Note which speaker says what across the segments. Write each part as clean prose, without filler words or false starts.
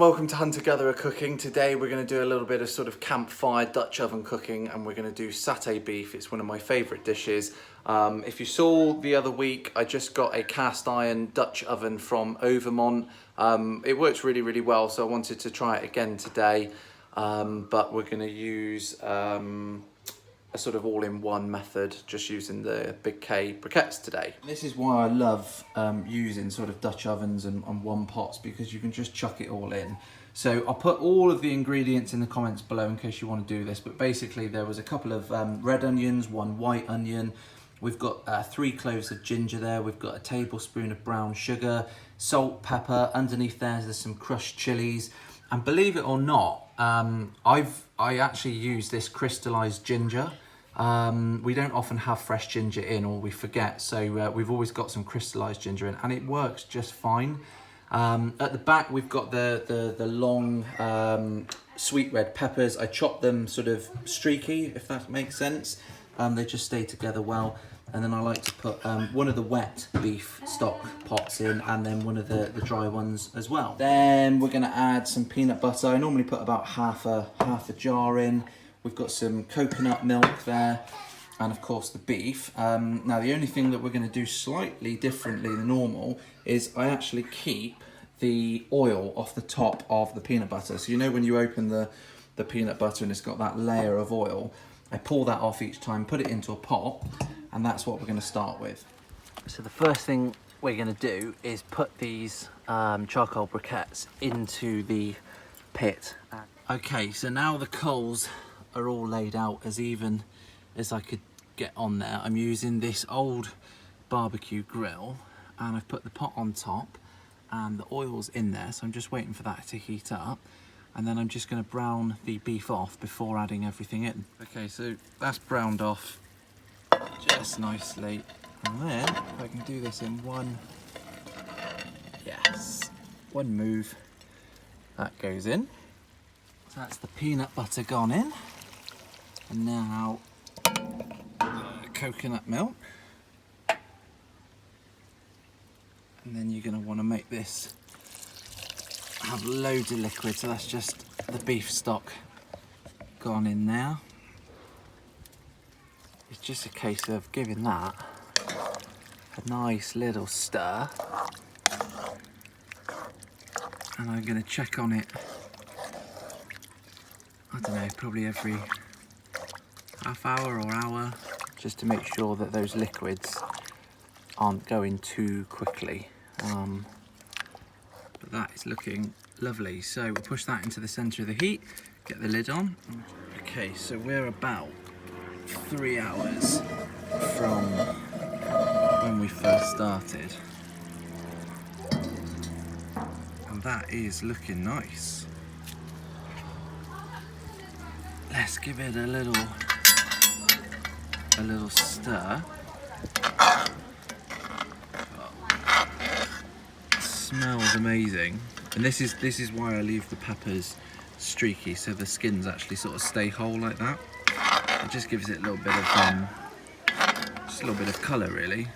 Speaker 1: welcome to Hunter Gatherer Cooking. Today we're going to do a little bit of sort of campfire Dutch oven cooking, and we're going to do satay beef. It's one of my favourite dishes. If you saw the other week, I just got a cast iron Dutch oven from Overmont. It works really well, so I wanted to try it again today, but we're going to use a sort of all-in-one method, just using the Big K briquettes today. This is why I love using sort of Dutch ovens and one pots, because you can just chuck it all in. So I'll put all of the ingredients in the comments below in case you want to do this, but basically there was a couple of red onions, one white onion, we've got 3 cloves of ginger there, we've got a tablespoon of brown sugar, salt, pepper, underneath there's some crushed chilies, and believe it or not, I actually use this crystallized ginger. We don't often have fresh ginger in, or we forget, so we've always got some crystallized ginger in, and it works just fine. At the back we've got the long sweet red peppers. I chop them sort of streaky, if that makes sense. They just stay together well. And then I like to put one of the wet beef stock pots in, and then one of the dry ones as well. Then we're going to add some peanut butter. I normally put about half a jar in. We've got some coconut milk there, and of course the beef. Now the only thing that we're going to do slightly differently than normal is I actually keep the oil off the top of the peanut butter. So you know when you open the peanut butter and it's got that layer of oil, I pull that off each time, put it into a pot, and that's what we're going to start with. So the first thing we're going to do is put these charcoal briquettes into the pit. Okay, so now the coals are all laid out as even as I could get on there. I'm using this old barbecue grill, and I've put the pot on top and the oil's in there, so I'm just waiting for that to heat up, and then I'm just going to brown the beef off before adding everything in. Okay, so that's browned off just nicely, and then if I can do this in one move, that goes in. So that's the peanut butter gone in. And now coconut milk, and then you're going to want to make this have loads of liquid, so that's just the beef stock gone in now. It's just a case of giving that a nice little stir, and I'm going to check on it, I don't know, probably every half hour or hour, just to make sure that those liquids aren't going too quickly. But that is looking lovely. So we'll push that into the centre of the heat, get the lid on. Okay, so we're about 3 hours from when we first started, and that is looking nice. Let's give it a little stir. It smells amazing, and this is why I leave the peppers streaky, so the skins actually sort of stay whole like that. It just gives it a little bit of colour, really.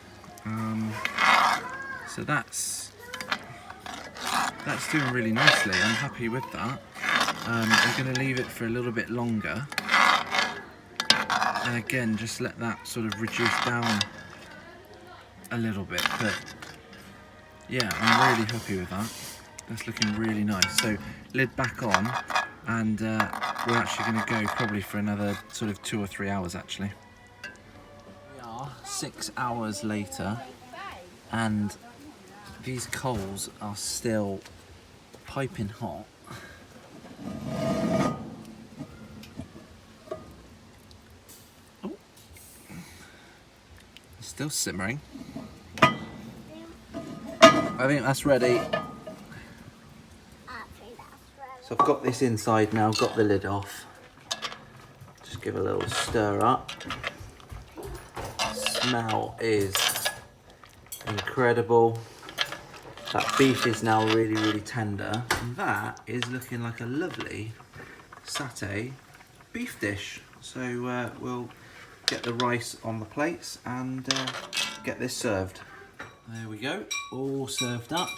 Speaker 1: So that's doing really nicely. I'm happy with that. I'm going to leave it for a little bit longer, and again just let that sort of reduce down a little bit, but yeah, I'm really happy with that. That's looking really nice. So lid back on, and we're actually going to go probably for another sort of 2 or 3 hours actually. We are 6 hours later, and these coals are still piping hot. Still simmering. I think that's ready. So I've got this inside now, got the lid off. Just give a little stir up. Smell is incredible. That beef is now really tender, and that is looking like a lovely satay beef dish. So we'll get the rice on the plates and get this served. There we go, all served up.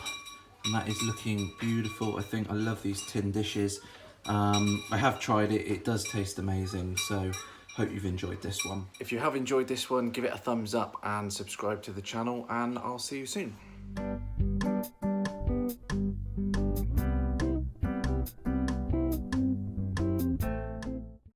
Speaker 1: and that is looking beautiful. I think I love these tin dishes. I have tried it, it does taste amazing, so hope you've enjoyed this one. If you have enjoyed this one, give it a thumbs up and subscribe to the channel, and I'll see you soon.